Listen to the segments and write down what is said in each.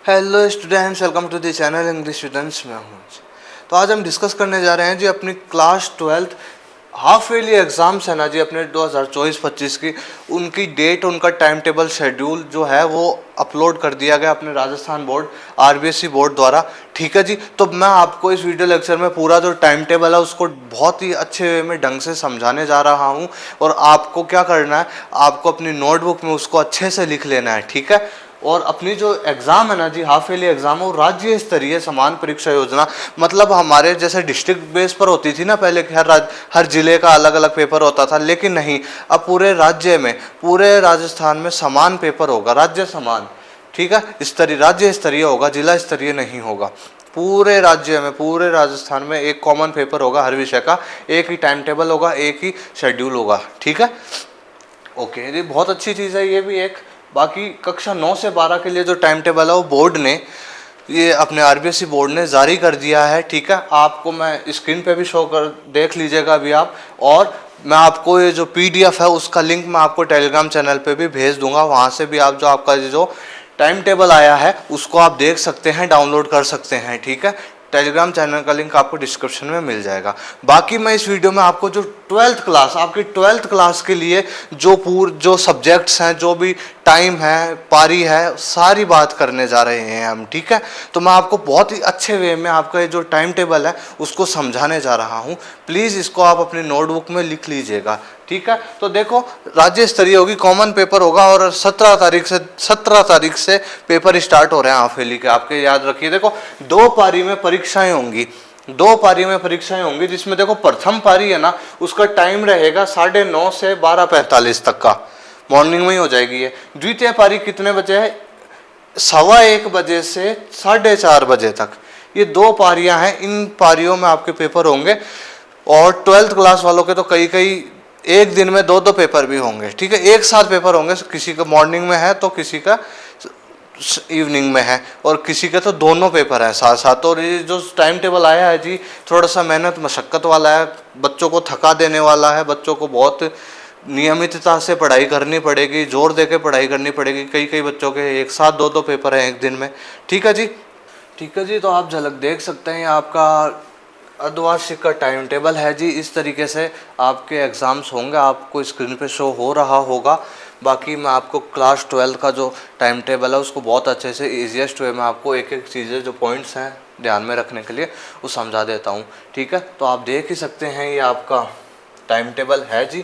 Hello students, welcome to the channel English students. मैं हूँ। तो आज हम डिस्कस करने जा रहे हैं जी अपनी class 12th half yearly exams है ना जी अपने 2024-25 की। उनकी डेट, उनका टाइम टेबल शेड्यूल जो है वो अपलोड कर दिया गया अपने राजस्थान बोर्ड आरबीएसई बोर्ड द्वारा। ठीक है जी। तो मैं आपको इस वीडियो लेक्चर में पूरा जो टाइम टेबल है उसको बहुत ही अच्छे वे में ढंग से समझाने जा रहा हूँ। और आपको क्या करना है, आपको अपनी नोटबुक में उसको अच्छे से लिख लेना है। ठीक है। और अपनी जो एग्ज़ाम है ना जी, हाफ ईयरली एग्ज़ाम है, वो राज्य स्तरीय समान परीक्षा योजना, मतलब हमारे जैसे डिस्ट्रिक्ट बेस पर होती थी ना पहले कि हर जिले का अलग अलग पेपर होता था, लेकिन नहीं, अब पूरे राज्य में, पूरे राजस्थान में समान पेपर होगा, राज्य समान। ठीक है। स्तरीय, राज्य स्तरीय होगा, जिला स्तरीय नहीं होगा। पूरे राज्य में, पूरे राजस्थान में एक कॉमन पेपर होगा हर विषय का, एक ही टाइम टेबल होगा, एक ही शेड्यूल होगा। ठीक है। ओके, ये बहुत अच्छी चीज़ है ये भी एक। बाकी कक्षा 9 से 12 के लिए जो टाइम टेबल है वो बोर्ड ने, ये अपने आरबीएसई बोर्ड ने जारी कर दिया है। ठीक है। आपको मैं स्क्रीन पे भी शो कर देख लीजिएगा अभी आप। और मैं आपको ये जो पीडीएफ है उसका लिंक मैं आपको टेलीग्राम चैनल पे भी भेज दूंगा, वहाँ से भी आप जो आपका जो टाइम टेबल आया है उसको आप देख सकते हैं, डाउनलोड कर सकते हैं। ठीक है। टेलीग्राम चैनल का लिंक आपको डिस्क्रिप्शन में मिल जाएगा। बाकी मैं इस वीडियो में आपको जो 12th क्लास, आपकी 12th क्लास के लिए जो सब्जेक्ट्स हैं, जो भी टाइम है, पारी है, सारी बात करने जा रहे हैं हम। ठीक है। तो मैं आपको बहुत ही अच्छे वे में आपका ये जो टाइम टेबल है उसको समझाने जा रहा हूँ। प्लीज़ इसको आप अपनी नोटबुक में लिख लीजिएगा। ठीक है। तो देखो, राज्य स्तरीय होगी, कॉमन पेपर होगा, और 17 तारीख से पेपर स्टार्ट हो रहे हैं हाफ ईयरली के। आपके याद रखिए, देखो 2 पारी में परीक्षाएं होंगी, 2 पारी में परीक्षाएं होंगी, जिसमें देखो प्रथम पारी है ना, उसका टाइम रहेगा 9:30 से 12:45 तक का, मॉर्निंग में ही हो जाएगी ये। द्वितीय पारी कितने बजे है? 1:15 बजे से 4:30 बजे तक। ये 2 पारियां हैं, इन पारियों में आपके पेपर होंगे। और 12th क्लास वालों के तो कई कई एक दिन में 2-2 पेपर भी होंगे। ठीक है। एक साथ पेपर होंगे, किसी का मॉर्निंग में है तो किसी का इवनिंग में है, और किसी के तो दोनों पेपर है साथ साथ। और ये जो टाइम टेबल आया है जी, थोड़ा सा मेहनत मशक्क़त वाला है, बच्चों को थका देने वाला है, बच्चों को बहुत नियमितता से पढ़ाई करनी पड़ेगी, जोर दे के पढ़ाई करनी पड़ेगी। कई कई बच्चों के एक साथ 2-2 पेपर हैं एक दिन में। ठीक है जी। ठीक है जी। तो आप झलक देख सकते हैं, आपका अर्धवार्षिक का टाइम टेबल है जी। इस तरीके से आपके एग्ज़ाम्स होंगे, आपको स्क्रीन पे शो हो रहा होगा। बाकी मैं आपको क्लास 12 का जो टाइम टेबल है उसको बहुत अच्छे से ईजीएस्ट वे में आपको एक एक चीज़ें, जो पॉइंट्स हैं ध्यान में रखने के लिए, वो समझा देता हूँ। ठीक है। तो आप देख ही सकते हैं, ये आपका टाइम टेबल है जी।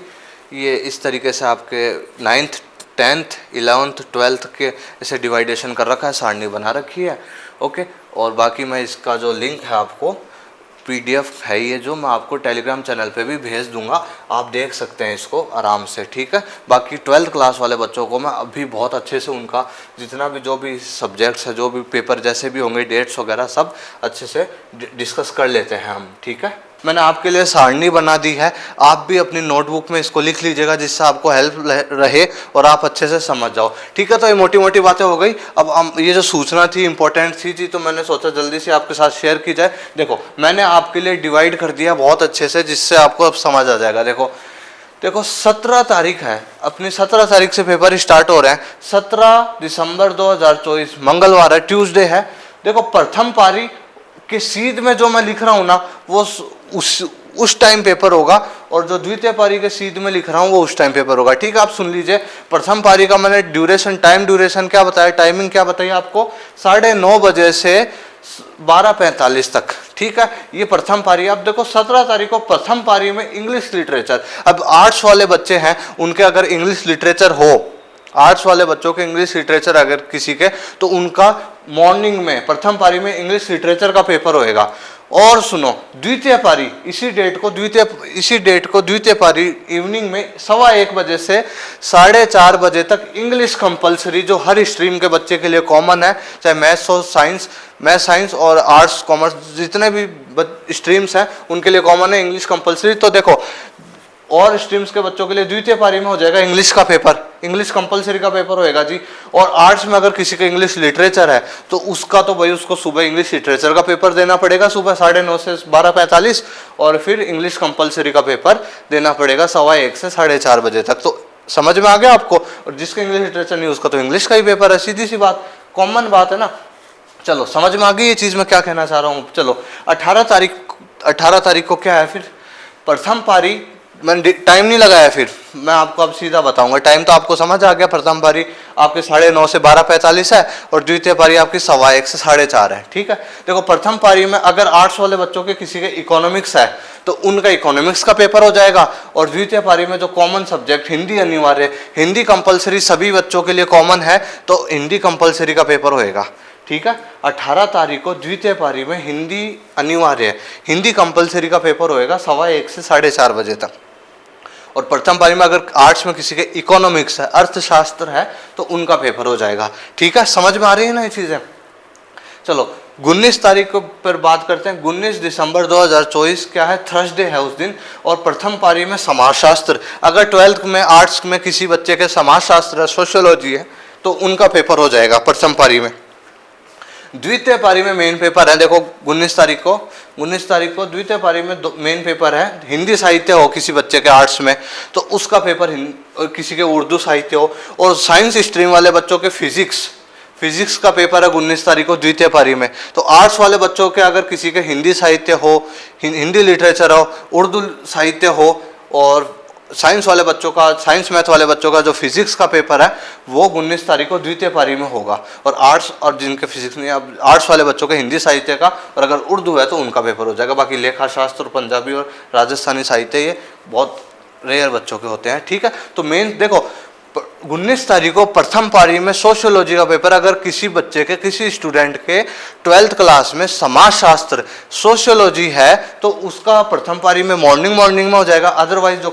ये इस तरीके से आपके 9th 10th 11th 12th के ऐसे डिवाइडेशन कर रखा है, सारणी बना रखी है। ओके। और बाकी मैं इसका जो लिंक है आपको, पीडीएफ है ये, जो मैं आपको टेलीग्राम चैनल पे भी भेज दूंगा, आप देख सकते हैं इसको आराम से। ठीक है। बाकी 12th क्लास वाले बच्चों को मैं अभी बहुत अच्छे से उनका जितना भी, जो भी सब्जेक्ट्स है, जो भी पेपर जैसे भी होंगे, डेट्स वगैरह सब अच्छे से डिस्कस कर लेते हैं हम। ठीक है। मैंने आपके लिए सारणी बना दी है, आप भी अपनी नोटबुक में इसको लिख लीजिएगा, जिससे आपको हेल्प रहे और आप अच्छे से समझ जाओ। ठीक है। तो ये मोटी मोटी बातें हो गई। अब ये जो सूचना थी इंपॉर्टेंट थी जी, तो मैंने सोचा जल्दी से आपके साथ शेयर की जाए। देखो, मैंने आपके लिए डिवाइड कर दिया बहुत अच्छे से, जिससे आपको अब समझ आ जाएगा। देखो 17 तारीख है अपनी, 17 तारीख से पेपर स्टार्ट हो रहे हैं। 17 दिसंबर 2024 मंगलवार है, ट्यूसडे है। देखो, प्रथम पारी के सीध में जो मैं लिख रहा हूँ ना, वो उस टाइम पेपर होगा, और जो द्वितीय पारी के सीध में लिख रहा हूँ वो उस टाइम पेपर होगा। ठीक है। आप सुन लीजिए, प्रथम पारी का मैंने टाइम ड्यूरेशन क्या बताया, टाइमिंग क्या बताई आपको, 9:30 बजे से 12:45 तक। ठीक है। ये प्रथम पारी। अब देखो 17 तारीख को प्रथम पारी में इंग्लिश लिटरेचर। अब आर्ट्स वाले बच्चे हैं, उनके अगर इंग्लिश लिटरेचर हो, आर्ट्स वाले बच्चों के इंग्लिश लिटरेचर अगर किसी के, तो उनका मॉर्निंग में प्रथम पारी में इंग्लिश लिटरेचर का पेपर होएगा। और सुनो, द्वितीय पारी इसी डेट को द्वितीय पारी इवनिंग में 1:15 बजे से 4:30 बजे तक इंग्लिश कंपलसरी, जो हर स्ट्रीम के बच्चे के लिए कॉमन है, चाहे मैथ्स हो, साइंस और आर्ट्स कॉमर्स, जितने भी स्ट्रीम्स हैं उनके लिए कॉमन है इंग्लिश कंपलसरी। तो देखो, और स्ट्रीम्स के बच्चों के लिए द्वितीय पारी में हो जाएगा इंग्लिश का पेपर, इंग्लिश कंपलसरी का पेपर होएगा जी। और आर्ट्स में अगर किसी का इंग्लिश लिटरेचर है तो उसका तो भाई उसको सुबह इंग्लिश लिटरेचर का पेपर देना पड़ेगा, सुबह 9:30 से 12:45, और फिर इंग्लिश कंपलसरी का पेपर देना पड़ेगा 1:15 से 4:30 बजे तक। तो समझ में आ गया आपको। और जिसका इंग्लिश लिटरेचर नहीं, उसका तो इंग्लिश का ही पेपर है, सीधी सी बात, कॉमन बात है ना। चलो समझ में आ गई ये चीज़ मैं क्या कहना चाह रहा हूँ। चलो 18 तारीख को क्या है फिर, प्रथम पारी। मैंने टाइम नहीं लगाया, फिर मैं आपको अब सीधा बताऊंगा। टाइम तो आपको समझ आ गया, प्रथम पारी आपके 9:30 से 12:45 है और द्वितीय पारी आपकी 1:15 से 4:30 है। ठीक है, देखो प्रथम पारी में अगर आर्ट्स वाले बच्चों के किसी के इकोनॉमिक्स है तो उनका इकोनॉमिक्स का पेपर हो जाएगा, और द्वितीय पारी में जो कॉमन सब्जेक्ट हिंदी अनिवार्य, हिंदी कंपलसरी सभी बच्चों के लिए कॉमन है, तो हिंदी कंपलसरी का पेपर होएगा। ठीक है, 18 तारीख को द्वितीय पारी में हिंदी अनिवार्य है, हिंदी कंपलसरी का पेपर होएगा 1:15 से 4:30 बजे तक। और प्रथम पारी में अगर आर्ट्स में किसी के इकोनॉमिक्स है, अर्थशास्त्र है, तो उनका पेपर हो जाएगा। ठीक है, समझ में आ रही है ना ये चीज़ें। चलो 19 तारीख को पर बात करते हैं। 19 दिसंबर 2024 क्या है, थर्सडे है उस दिन। और प्रथम पारी में समाजशास्त्र, अगर 12th में आर्ट्स में किसी बच्चे के समाजशास्त्र है, सोशियोलॉजी है, तो उनका पेपर हो जाएगा प्रथम पारी में। द्वितीय पारी में मेन पेपर है, देखो 19 तारीख को द्वितीय पारी में मेन पेपर है। हिंदी साहित्य हो किसी बच्चे के आर्ट्स में तो उसका पेपर, और किसी के उर्दू साहित्य हो, और साइंस स्ट्रीम वाले बच्चों के फिजिक्स का पेपर है 19 तारीख को द्वितीय पारी में। तो आर्ट्स वाले बच्चों के अगर किसी के हिंदी साहित्य हो, हिंदी लिटरेचर हो, उर्दू साहित्य हो, और साइंस वाले बच्चों का, साइंस मैथ वाले बच्चों का जो फिजिक्स का पेपर है वो 19 तारीख को द्वितीय पारी में होगा। और आर्ट्स और जिनके फिजिक्स नहीं, अब आर्ट्स वाले बच्चों के हिंदी साहित्य का, और अगर उर्दू है तो उनका पेपर हो जाएगा। बाकी लेखा शास्त्र, पंजाबी और राजस्थानी साहित्य ये बहुत रेयर बच्चों के होते हैं। ठीक है, तो मेन देखो 19 तारीख को प्रथम पारी में सोशियोलॉजी का पेपर, अगर किसी बच्चे के, किसी स्टूडेंट के 12th क्लास में समाजशास्त्र सोशियोलॉजी है तो उसका प्रथम पारी में मॉर्निंग में हो जाएगा। अदरवाइज जो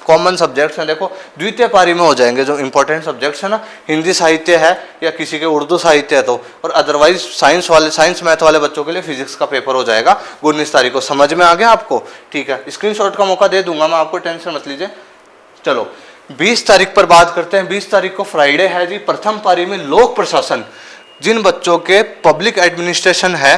कॉमन सब्जेक्ट्स हैं देखो द्वितीय पारी में हो जाएंगे। जो इंपॉर्टेंट सब्जेक्ट्स है ना, हिंदी साहित्य है या किसी के उर्दू साहित्य है तो, और अदरवाइज साइंस मैथ वाले बच्चों के लिए फिजिक्स का पेपर हो जाएगा 19 तारीख को। समझ में आ गया आपको। ठीक है, स्क्रीनशॉट का मौका दे दूंगा मैं आपको, टेंशन मत लीजिए। चलो 20 तारीख पर बात करते हैं। 20 तारीख को फ्राइडे है जी। प्रथम पारी में लोक प्रशासन, जिन बच्चों के पब्लिक एडमिनिस्ट्रेशन है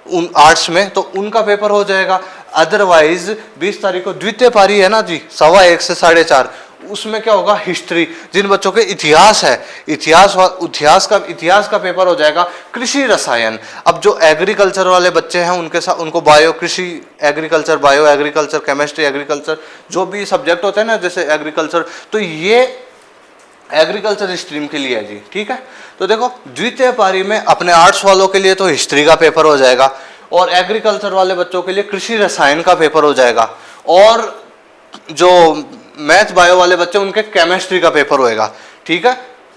उन आर्ट्स में, तो उनका पेपर हो जाएगा। अदरवाइज 20 तारीख को द्वितीय पारी है ना जी, 1:15 से 4:30, उसमें क्या होगा, हिस्ट्री, जिन बच्चों के इतिहास है, इतिहास का पेपर हो जाएगा। कृषि रसायन, अब जो एग्रीकल्चर वाले बच्चे हैं उनके साथ, उनको बायो, कृषि, agriculture, bio agriculture, chemistry agriculture, जो भी सब्जेक्ट होते हैं ना, जैसे एग्रीकल्चर, तो ये एग्रीकल्चर स्ट्रीम के लिए है जी। ठीक है, तो देखो द्वितीय पारी में अपने आर्ट्स वालों के लिए तो हिस्ट्री का पेपर हो जाएगा, और एग्रीकल्चर वाले बच्चों के लिए कृषि रसायन का पेपर हो जाएगा, और जो मैथ बायो वाले बच्चे उनके केमिस्ट्री का पेपर होएगा। ठीक है,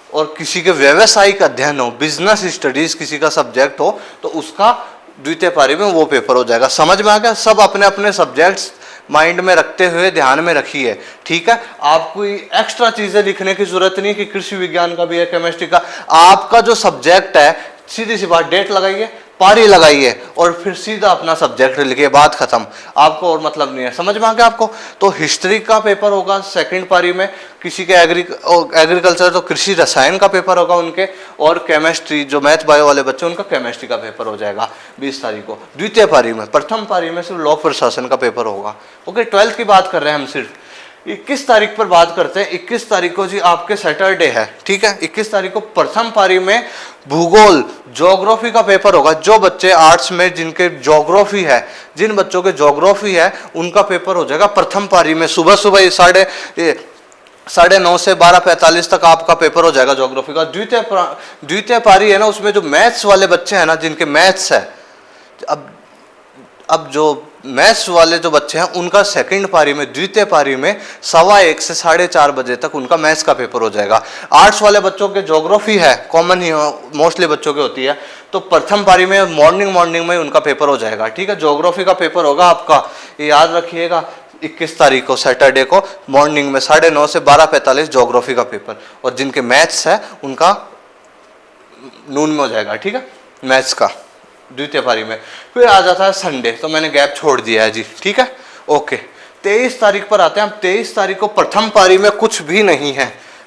और किसी के व्यवसायिक अध्ययन हो, बिजनेस स्टडीज किसी का सब्जेक्ट हो, तो उसका द्वितीय पारी में वो पेपर हो जाएगा। समझ में आ गया। सब अपने अपने सब्जेक्ट्स माइंड में रखते हुए ध्यान में रखिए। ठीक है, आपको एक्स्ट्रा चीजें लिखने की जरूरत नहीं कि कृषि विज्ञान का भी है, केमिस्ट्री का। आपका जो सब्जेक्ट है, सीधी सी बात, डेट लगाइए, पारी लगाइए, और फिर सीधा अपना सब्जेक्ट लिखिए, बात खत्म। आपको और मतलब नहीं है। समझ में आ गया आपको। तो हिस्ट्री का पेपर होगा सेकंड पारी में, किसी के एग्रीकल्चर तो कृषि रसायन का पेपर होगा उनके, और केमिस्ट्री जो मैथ बायो वाले बच्चे उनका केमिस्ट्री का पेपर हो जाएगा 20 तारीख को द्वितीय पारी में। प्रथम पारी में सिर्फ लोक प्रशासन का पेपर होगा। ओके, 12th की बात कर रहे हैं हम सिर्फ। 21 तारीख पर बात करते हैं। 21 तारीख को जी आपके सैटरडे है। ठीक है, 21 तारीख को प्रथम पारी में भूगोल, ज्योग्राफी का पेपर होगा। जो बच्चे आर्ट्स में जिनके ज्योग्राफी है, जिन बच्चों के ज्योग्राफी है उनका पेपर हो जाएगा प्रथम पारी में। सुबह 9:30 से 12:45 तक आपका पेपर हो जाएगा ज्योग्राफी का। द्वितीय पारी है ना, उसमें जो मैथ्स वाले बच्चे हैं ना, जिनके मैथ्स है, अब जो मैथ्स वाले जो बच्चे हैं उनका सेकंड पारी में, द्वितीय पारी में 1:15 से 4:30 बजे तक उनका मैथ्स का पेपर हो जाएगा। आर्ट्स वाले बच्चों के ज्योग्राफी है, कॉमन ही मोस्टली बच्चों की होती है, तो प्रथम पारी में मॉर्निंग में उनका पेपर हो जाएगा। ठीक है, ज्योग्राफी का पेपर होगा आपका, ये याद रखिएगा, 21 तारीख को सैटरडे को मॉर्निंग में 9:30 से 12:45 ज्योग्राफी का पेपर, और जिनके मैथ्स है उनका नून में हो जाएगा। ठीक है, मैथ्स का द्वितीय पारी में। फिर आ जाता है संडे, तो मैंने गैप छोड़ दिया है जी। ठीक है, ओके। 23 तारीख पर आते हैं हम। 23 तारीख को प्रथम पारी में कुछ भी नहीं है,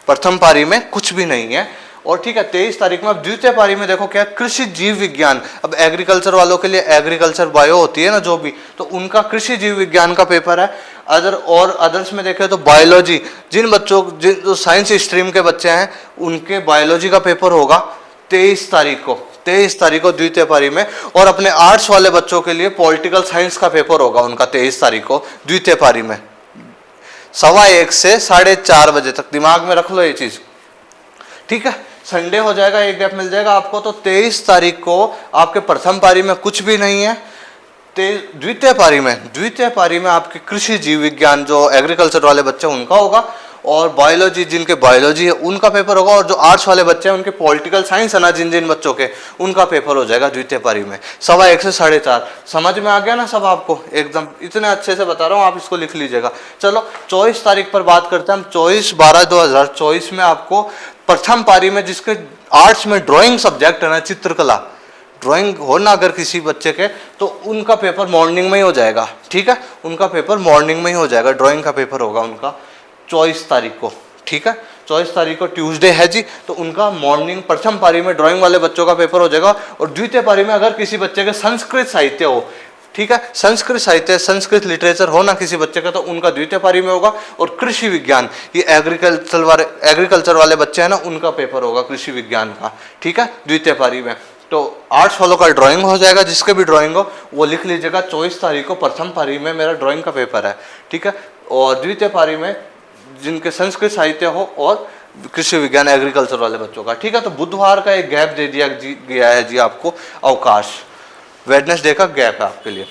प्रथम पारी में कुछ भी नहीं है। और ठीक है, 23 तारीख में अब द्वितीय पारी में देखो क्या, कृषि जीव विज्ञान। अब एग्रीकल्चर वालों के लिए एग्रीकल्चर बायो होती है ना जो भी, तो उनका कृषि जीव विज्ञान का पेपर है। अदर्स में देखें तो बायोलॉजी, जो साइंस स्ट्रीम के बच्चे हैं उनके बायोलॉजी का पेपर होगा 23 तारीख को। 23 तारीख को द्वितीय पारी में। और अपने आर्ट्स वाले बच्चों के लिए पॉलिटिकल साइंस का पेपर होगा उनका 23 तारीख को द्वितीय पारी में 1:15 से 4:30 बजे तक। दिमाग में रख लो ये चीज, ठीक है। संडे हो जाएगा, एक गैप मिल जाएगा आपको। तो 23 तारीख को आपके प्रथम पारी में कुछ भी नहीं है। द्वितीय पारी में आपके कृषि जीव विज्ञान जो एग्रीकल्चर वाले बच्चे उनका होगा, और बायोलॉजी जिनके बायोलॉजी है उनका पेपर होगा, और जो आर्ट्स वाले बच्चे हैं उनके पॉलिटिकल साइंस है ना जिन जिन बच्चों के, उनका पेपर हो जाएगा द्वितीय पारी में 1:15 से 4:30। समझ में आ गया ना सब आपको? एकदम इतने अच्छे से बता रहा हूँ, आप इसको लिख लीजिएगा। चलो 24 तारीख पर बात करते हैं हम। 24/12/2024 में आपको प्रथम पारी में, जिसके आर्ट्स में ड्राइंग सब्जेक्ट है ना, चित्रकला ड्राइंग हो ना अगर किसी बच्चे के, तो उनका पेपर मॉर्निंग में ही हो जाएगा, ठीक है। उनका पेपर मॉर्निंग में ही हो जाएगा, ड्राइंग का पेपर होगा उनका 24 तारीख को, ठीक है। 24 तारीख को ट्यूसडे है जी, तो उनका मॉर्निंग प्रथम पारी में ड्राइंग वाले बच्चों का पेपर हो जाएगा। और द्वितीय पारी में अगर किसी बच्चे के संस्कृत साहित्य हो, ठीक है, संस्कृत साहित्य संस्कृत लिटरेचर हो ना किसी बच्चे का, तो उनका द्वितीय पारी में होगा। और कृषि विज्ञान, ये एग्रीकल्चर वाले बच्चे हैं ना, उनका पेपर होगा कृषि विज्ञान का, ठीक है, द्वितीय पारी में। तो आर्ट्स वालों का ड्राइंग हो जाएगा, जिसके भी ड्राइंग हो वो लिख लीजिएगा 24 तारीख को प्रथम पारी में मेरा ड्राइंग का पेपर है, ठीक है। और द्वितीय पारी में जिनके संस्कृत साहित्य हो और कृषि विज्ञान एग्रीकल्चर वाले बच्चों का, ठीक है। तो बुधवार का एक गैप दे दिया गया है जी आपको अवकाश, वेडनेसडे का गैप है आपके लिए।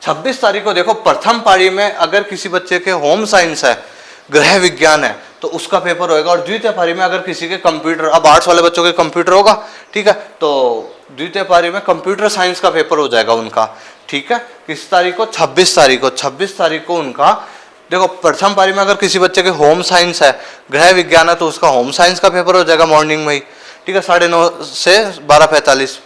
26 तारीख को देखो प्रथम पारी में अगर किसी बच्चे के होम साइंस है, गृह विज्ञान है, तो उसका पेपर होएगा। और द्वितीय पारी में अगर किसी के कंप्यूटर, अब आर्ट्स वाले बच्चों के कंप्यूटर होगा, ठीक है, तो द्वितीय पारी में कंप्यूटर साइंस का पेपर हो जाएगा उनका, ठीक है। किस तारीख को? 26 तारीख को। 26 तारीख को उनका, देखो प्रथम पारी में अगर किसी बच्चे के होम साइंस है, गृह विज्ञान है, तो उसका होम साइंस का पेपर हो जाएगा मॉर्निंग में ही, ठीक है, 9:30 से 12:45।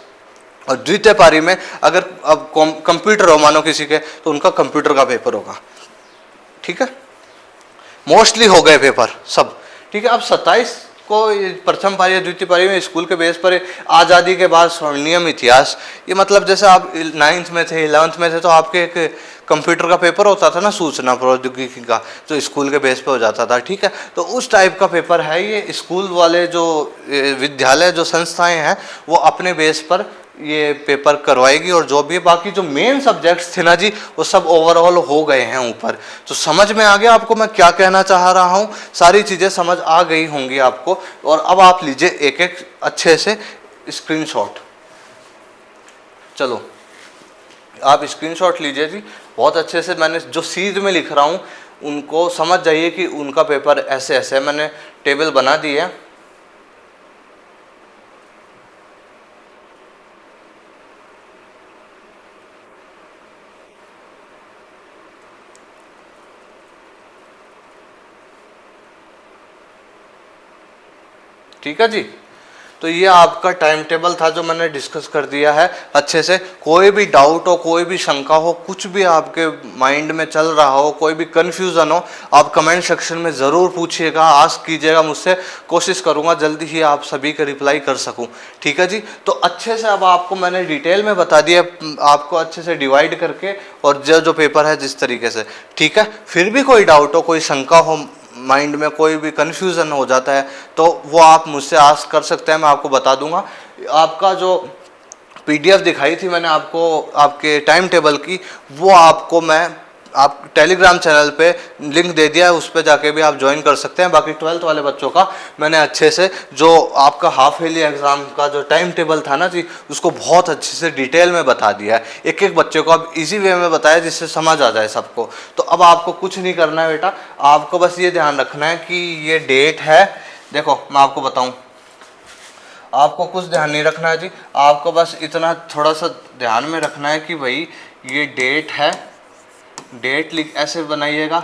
और द्वितीय पारी में अगर अब कंप्यूटर हो मानो किसी के, तो उनका कंप्यूटर का पेपर होगा, ठीक है। मोस्टली हो गए पेपर सब, ठीक है। अब 27 को प्रथम पारी द्वितीय पारी में स्कूल के बेस पर आज़ादी के बाद स्वर्णिम इतिहास, ये मतलब जैसे आप 9th में थे 11th में थे तो आपके एक कंप्यूटर का पेपर होता था ना, सूचना प्रौद्योगिकी का, जो स्कूल के बेस पे हो जाता था, ठीक है। तो उस टाइप का पेपर है ये। स्कूल वाले जो विद्यालय जो संस्थाएं हैं वो अपने बेस पर ये पेपर करवाएगी। और जो भी बाकी जो मेन सब्जेक्ट्स थे ना जी, वो सब ओवरऑल हो गए हैं ऊपर। तो समझ में आ गया आपको मैं क्या कहना चाह रहा हूँ? सारी चीज़ें समझ आ गई होंगी आपको। और अब आप लीजिए एक एक अच्छे से स्क्रीनशॉट। चलो आप स्क्रीनशॉट लीजिए जी, बहुत अच्छे से। मैंने जो सीध में लिख रहा हूँ उनको समझ जाइए कि उनका पेपर ऐसे ऐसे, मैंने टेबल बना दी है। ठीक है जी, तो ये आपका टाइम टेबल था जो मैंने डिस्कस कर दिया है अच्छे से। कोई भी डाउट हो, कोई भी शंका हो, कुछ भी आपके माइंड में चल रहा हो, कोई भी कन्फ्यूज़न हो, आप कमेंट सेक्शन में ज़रूर पूछिएगा, आस्क कीजिएगा मुझसे। कोशिश करूँगा जल्दी ही आप सभी का रिप्लाई कर सकूँ, ठीक है जी। तो अच्छे से अब आपको मैंने डिटेल में बता दिया, आपको अच्छे से डिवाइड करके, और जो पेपर है जिस तरीके से, ठीक है। फिर भी कोई डाउट हो, कोई शंका हो, माइंड में कोई भी कन्फ्यूज़न हो जाता है, तो वो आप मुझसे आस्क कर सकते हैं, मैं आपको बता दूंगा। आपका जो पीडीएफ दिखाई थी मैंने आपको आपके टाइम टेबल की, वो आपको मैं आप टेलीग्राम चैनल पे लिंक दे दिया है, उस पर जाके भी आप ज्वाइन कर सकते हैं। बाकी 12th वाले बच्चों का मैंने अच्छे से जो आपका हाफ ईयरली एग्ज़ाम का जो टाइम टेबल था ना जी, उसको बहुत अच्छे से डिटेल में बता दिया है। एक एक बच्चे को अब इजी वे में बताया जिससे समझ आ जाए सबको। तो अब आपको कुछ नहीं करना है बेटा, आपको बस ये ध्यान रखना है कि ये डेट है। देखो मैं आपको बताऊँ, आपको कुछ ध्यान नहीं रखना है जी, आपको बस इतना थोड़ा सा ध्यान में रखना है कि भाई ये डेट है, डेट लिख ऐसे बनाइएगा,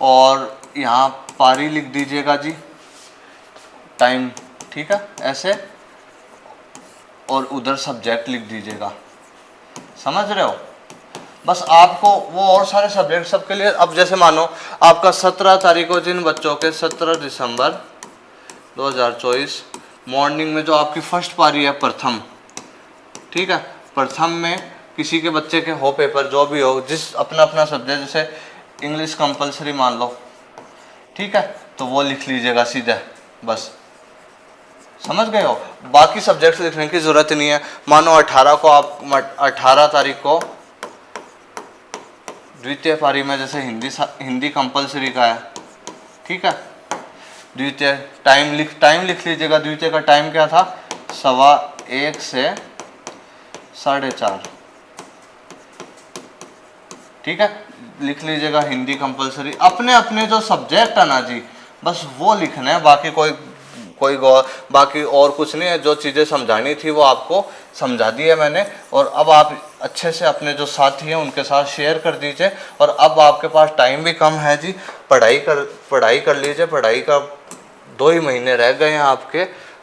और यहाँ पारी लिख दीजिएगा जी, टाइम, ठीक है, ऐसे, और उधर सब्जेक्ट लिख दीजिएगा। समझ रहे हो? बस आपको वो और सारे सब्जेक्ट सबके लिए, अब जैसे मानो आपका 17 तारीख को जिन बच्चों के 17 दिसंबर 2024 मॉर्निंग में जो आपकी फर्स्ट पारी है प्रथम, ठीक है, प्रथम में किसी के बच्चे के हो पेपर, जो भी हो, जिस अपना अपना सब्जेक्ट, जैसे इंग्लिश कंपलसरी मान लो, ठीक है, तो वो लिख लीजिएगा सीधे, बस समझ गए हो। बाकी सब्जेक्ट लिखने की जरूरत नहीं है। मानो 18 तारीख को द्वितीय पारी में जैसे हिंदी कंपलसरी का है, ठीक है। द्वितीय टाइम लिख लीजिएगा। द्वितीय का टाइम क्या था, 1:15 से 4:30, ठीक है। लिख लीजिएगा हिंदी कंपलसरी। अपने अपने जो सब्जेक्ट है ना जी, बस वो लिखना है। बाकी बाकी और कुछ नहीं है। जो चीज़ें समझानी थी वो आपको समझा दी है मैंने। और अब आप अच्छे से अपने जो साथी हैं उनके साथ शेयर कर दीजिए। और अब आपके पास टाइम भी कम है जी, पढ़ाई कर लीजिए। पढ़ाई का 2 ही महीने रह गए हैं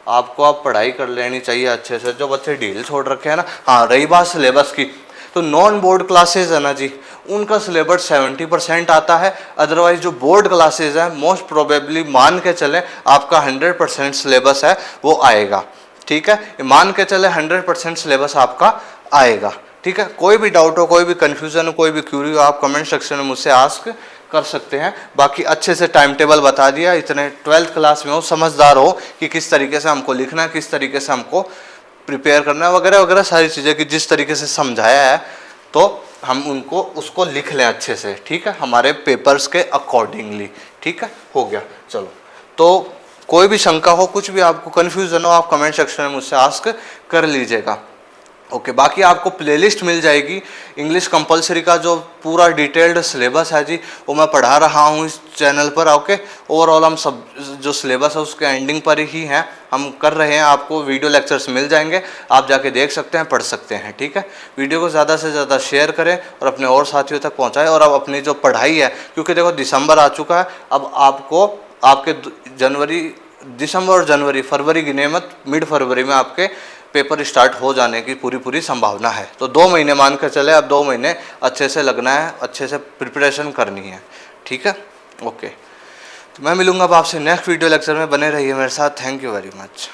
आपको अब पढ़ाई कर लेनी चाहिए अच्छे से। जो बच्चे ढील छोड़ रखे हैं ना, हाँ, रही बात सिलेबस की, तो नॉन बोर्ड क्लासेज है ना जी, उनका सिलेबस 70% आता है। अदरवाइज जो बोर्ड क्लासेज हैं, मोस्ट प्रोबेबली मान के चलें आपका 100% सिलेबस है वो आएगा, ठीक है। मान के चले 100% सिलेबस आपका आएगा, ठीक है। कोई भी डाउट हो, कोई भी कन्फ्यूजन हो, कोई भी क्यूरी हो, आप कमेंट सेक्शन में मुझसे आस्क कर सकते हैं। बाकी अच्छे से टाइम टेबल बता दिया। इतने 12th क्लास में हो, समझदार हो कि किस तरीके से हमको लिखना है, किस तरीके से हमको प्रिपेयर करना है, वगैरह वगैरह सारी चीज़ें की जिस तरीके से समझाया है, तो हम उसको लिख लें अच्छे से, ठीक है, हमारे पेपर्स के अकॉर्डिंगली, ठीक है। हो गया, चलो। तो कोई भी शंका हो, कुछ भी आपको कन्फ्यूजन हो, आप कमेंट सेक्शन में मुझसे आस्क कर लीजिएगा। ओके, बाकी आपको प्लेलिस्ट मिल जाएगी इंग्लिश कंपलसरी का। जो पूरा डिटेल्ड सिलेबस है जी, वो मैं पढ़ा रहा हूँ इस चैनल पर। ओके, ओवरऑल हम सब जो सिलेबस है उसके एंडिंग पर ही हैं, हम कर रहे हैं। आपको वीडियो लेक्चर्स मिल जाएंगे, आप जाके देख सकते हैं, पढ़ सकते हैं, ठीक है। वीडियो को ज़्यादा से ज़्यादा शेयर करें और अपने और साथियों तक पहुँचाएँ। और अब अपनी जो पढ़ाई है, क्योंकि देखो दिसंबर आ चुका है, अब आपको आपके दिसंबर और जनवरी, फरवरी गिने मत, मिड फरवरी में आपके पेपर स्टार्ट हो जाने की पूरी संभावना है। तो 2 महीने मान कर चले, अब 2 महीने अच्छे से लगना है, अच्छे से प्रिपरेशन करनी है, ठीक है। ओके, तो मैं मिलूंगा अब आपसे नेक्स्ट वीडियो लेक्चर में। बने रहिए मेरे साथ। Thank you very much.